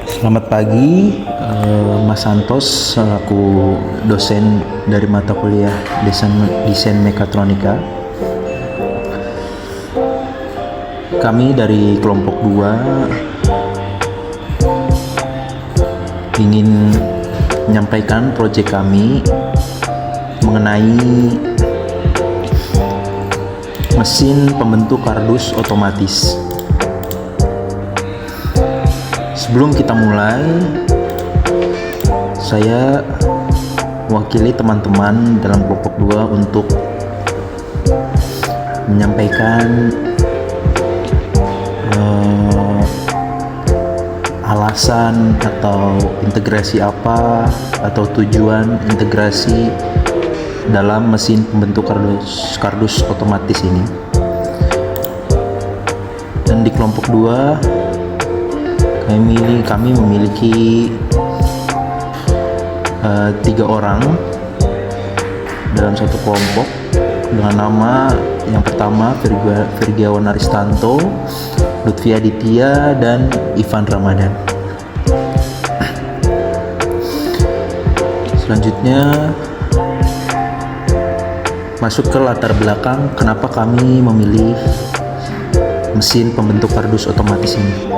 Selamat pagi, Mas Santos selaku dosen dari mata kuliah Desain Mekatronika. Kami dari kelompok 2 ingin menyampaikan proyek kami mengenai mesin pembentuk kardus otomatis. Sebelum kita mulai, saya mewakili teman-teman dalam kelompok 2 untuk menyampaikan alasan atau integrasi apa atau tujuan integrasi dalam mesin pembentuk kardus otomatis ini. Dan di kelompok 2 kami memiliki 3 orang dalam satu kelompok dengan nama yang pertama Virgiawan Aristanto, Lutfi Aditya, dan Ivan Ramadan. Selanjutnya masuk ke latar belakang kenapa kami memilih mesin pembentuk kardus otomatis ini.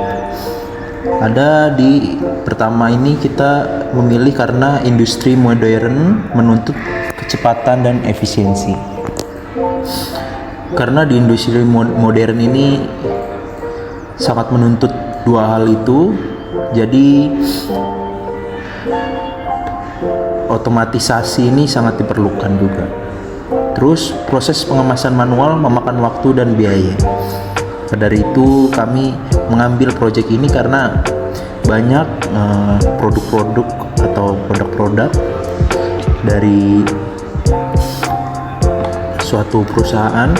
Ada di pertama ini kita memilih karena industri modern menuntut kecepatan dan efisiensi. Karena di industri modern ini sangat menuntut 2 hal itu, jadi otomatisasi ini sangat diperlukan juga. Terus proses pengemasan manual memakan waktu dan biaya. Dari itu kami mengambil proyek ini karena banyak produk-produk atau produk-produk dari suatu perusahaan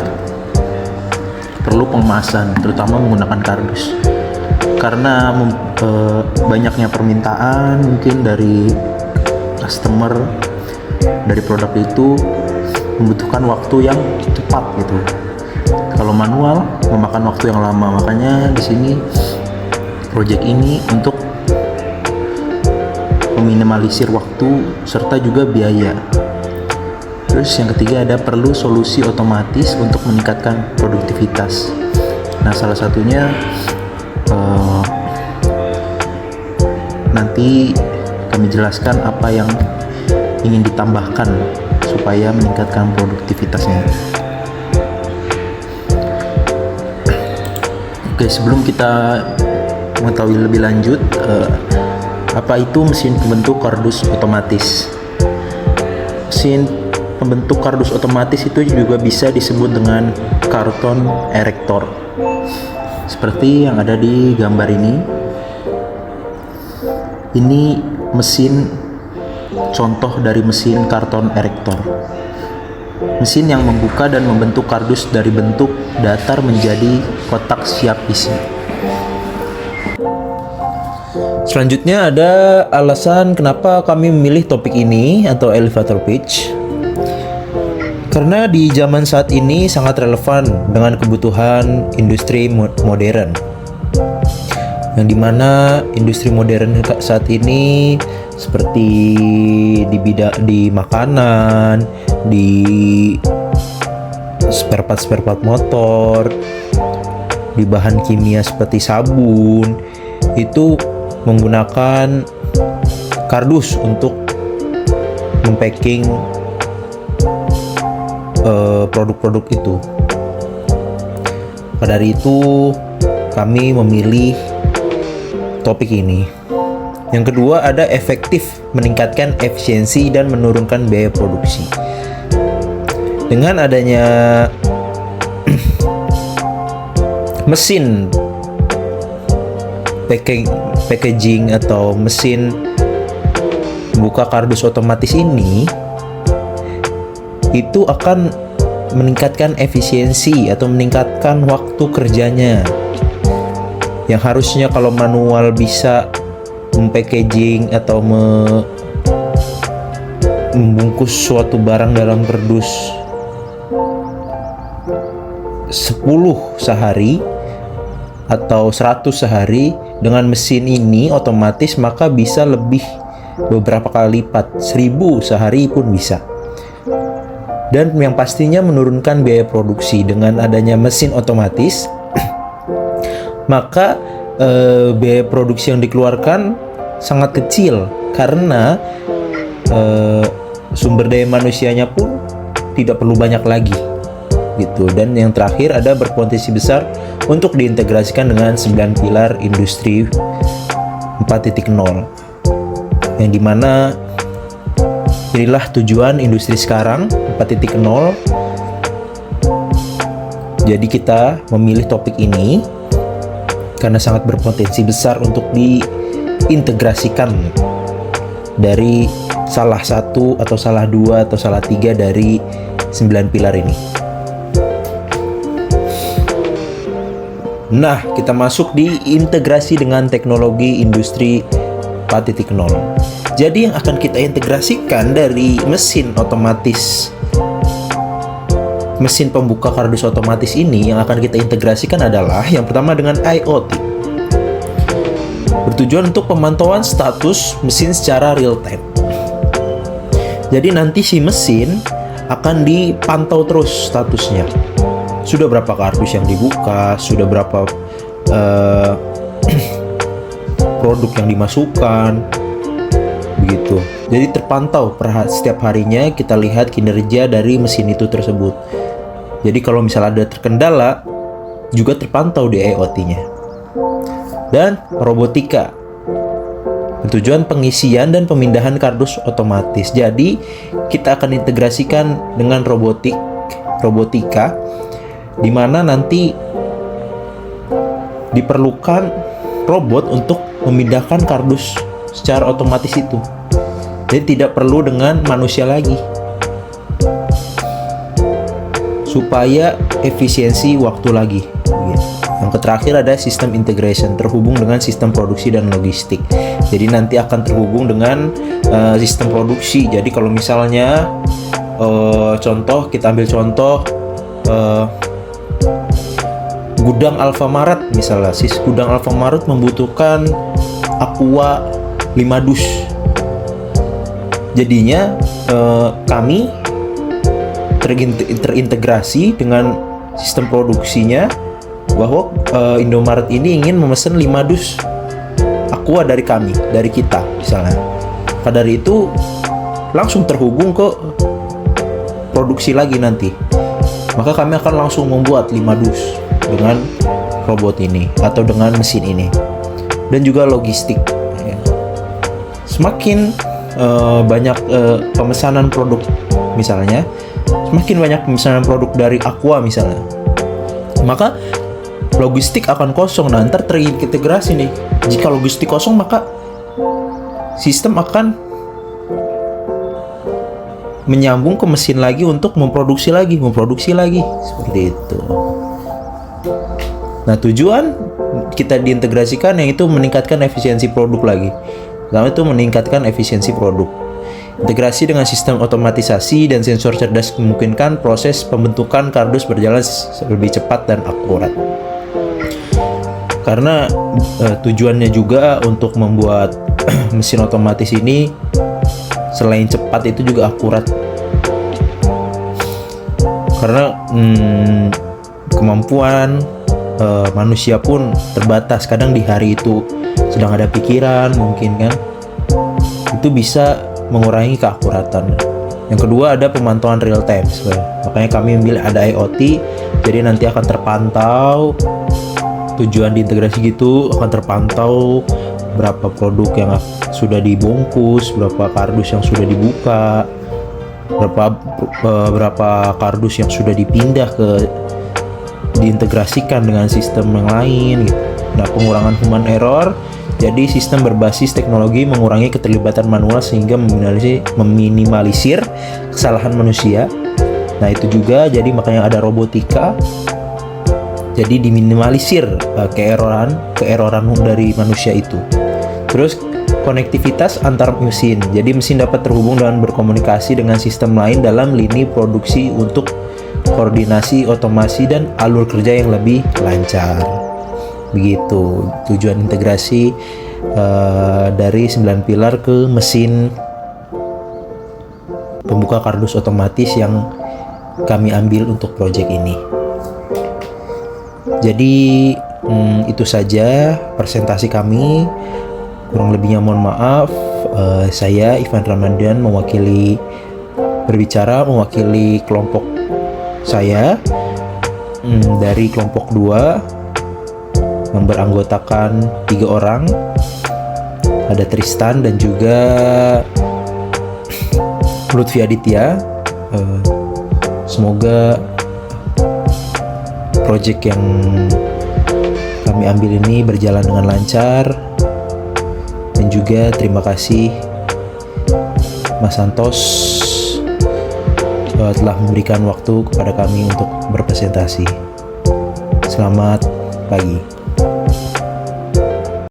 perlu pengemasan, terutama menggunakan kardus. Karena banyaknya permintaan mungkin dari customer dari produk itu membutuhkan waktu yang cepat gitu. Kalau manual memakan waktu yang lama, makanya di sini proyek ini untuk meminimalisir waktu serta juga biaya. Terus yang ketiga ada perlu solusi otomatis untuk meningkatkan produktivitas. Nah, salah satunya nanti kami jelaskan apa yang ingin ditambahkan supaya meningkatkan produktivitasnya. Oke, sebelum kita mengetahui lebih lanjut apa itu mesin pembentuk kardus otomatis. Mesin pembentuk kardus otomatis itu juga bisa disebut dengan karton erektor, seperti yang ada di gambar ini. Ini mesin contoh dari mesin karton erektor, mesin yang membuka dan membentuk kardus dari bentuk datar menjadi kotak siap isi. Selanjutnya ada alasan kenapa kami memilih topik ini atau elevator pitch. Karena di zaman saat ini sangat relevan dengan kebutuhan industri modern. Yang dimana industri modern saat ini seperti di makanan, di spare part motor, di bahan kimia seperti sabun, itu menggunakan kardus untuk mempacking produk-produk itu. Pada dari itu kami memilih topik ini. Yang kedua ada efektif meningkatkan efisiensi dan menurunkan biaya produksi. Dengan adanya mesin packaging atau mesin buka kardus otomatis ini, itu akan meningkatkan efisiensi atau meningkatkan waktu kerjanya. Yang harusnya kalau manual bisa packaging atau membungkus suatu barang dalam kardus 10 sehari, atau 100 sehari, dengan mesin ini otomatis maka bisa lebih beberapa kali lipat, 1000 sehari pun bisa. Dan yang pastinya menurunkan biaya produksi. Dengan adanya mesin otomatis maka biaya produksi yang dikeluarkan sangat kecil, karena sumber daya manusianya pun tidak perlu banyak lagi gitu. Dan yang terakhir ada berpotensi besar untuk diintegrasikan dengan 9 pilar industri 4.0, yang dimana inilah tujuan industri sekarang 4.0. Jadi kita memilih topik ini karena sangat berpotensi besar untuk diintegrasikan dari salah satu atau salah dua atau salah tiga dari 9 pilar ini. Nah, kita masuk di integrasi dengan teknologi industri 4.0. Jadi yang akan kita integrasikan dari mesin otomatis, mesin pembuka kardus otomatis ini yang akan kita integrasikan adalah yang pertama dengan IoT. Bertujuan untuk pemantauan status mesin secara real time. Jadi nanti si mesin akan dipantau terus statusnya. Sudah berapa kardus yang dibuka, sudah berapa produk yang dimasukkan, begitu. Jadi terpantau setiap harinya, kita lihat kinerja dari mesin itu tersebut. Jadi kalau misalnya ada terkendala, juga terpantau di IoT-nya. Dan robotika, bertujuan pengisian dan pemindahan kardus otomatis. Jadi kita akan integrasikan dengan robotika, di mana nanti diperlukan robot untuk memindahkan kardus secara otomatis itu. Jadi tidak perlu dengan manusia lagi, supaya efisiensi waktu lagi. Yang terakhir ada sistem integration, terhubung dengan sistem produksi dan logistik. Jadi nanti akan terhubung dengan sistem produksi. Jadi kalau misalnya kita ambil contoh gudang Alfamart misalnya, gudang Alfamart membutuhkan Aqua 5 dus. Jadinya kami terintegrasi dengan sistem produksinya, bahwa Indomaret ini ingin memesan 5 dus Aqua dari kami, dari kita misalnya. Pada dari itu langsung terhubung ke produksi lagi nanti. Maka kami akan langsung membuat 5 dus dengan robot ini atau dengan mesin ini. Dan juga logistik. Semakin banyak pemesanan produk misalnya, semakin banyak pemesanan produk dari Aqua misalnya, maka logistik akan kosong. Nah, ntar terintegrasi nih. Jika logistik kosong, maka sistem akan menyambung ke mesin lagi untuk memproduksi lagi seperti itu. Nah, tujuan kita diintegrasikan yang itu meningkatkan efisiensi produk lagi. Pertama itu meningkatkan efisiensi produk. Integrasi dengan sistem otomatisasi dan sensor cerdas memungkinkan proses pembentukan kardus berjalan lebih cepat dan akurat. Karena tujuannya juga untuk membuat mesin otomatis ini selain cepat itu juga akurat. Karena kemampuan manusia pun terbatas. Kadang di hari itu sedang ada pikiran mungkin kan, itu bisa mengurangi keakuratan. Yang kedua ada pemantauan real time sebenarnya. Makanya kami memilih ada IoT, jadi nanti akan terpantau. Tujuan diintegrasi gitu akan terpantau berapa produk yang sudah dibungkus, berapa kardus yang sudah dibuka, berapa kardus yang sudah dipindah diintegrasikan dengan sistem yang lain gitu. Nah, pengurangan human error, jadi sistem berbasis teknologi mengurangi keterlibatan manual sehingga meminimalisir kesalahan manusia. Nah, itu juga jadi makanya ada robotika. Jadi diminimalisir keeroran dari manusia itu. Terus konektivitas antar mesin. Jadi mesin dapat terhubung dan berkomunikasi dengan sistem lain dalam lini produksi untuk koordinasi, otomasi dan alur kerja yang lebih lancar. Begitu tujuan integrasi dari 9 pilar ke mesin pembuka kardus otomatis yang kami ambil untuk proyek ini. Jadi itu saja presentasi kami. Kurang lebihnya mohon maaf. Saya Ivan Ramadan mewakili kelompok saya dari kelompok 2 yang beranggotakan 3 orang. Ada Tristan dan juga Lutfi Aditya. Semoga proyek yang kami ambil ini berjalan dengan lancar, dan juga terima kasih Mas Santos telah memberikan waktu kepada kami untuk berpresentasi. Selamat pagi.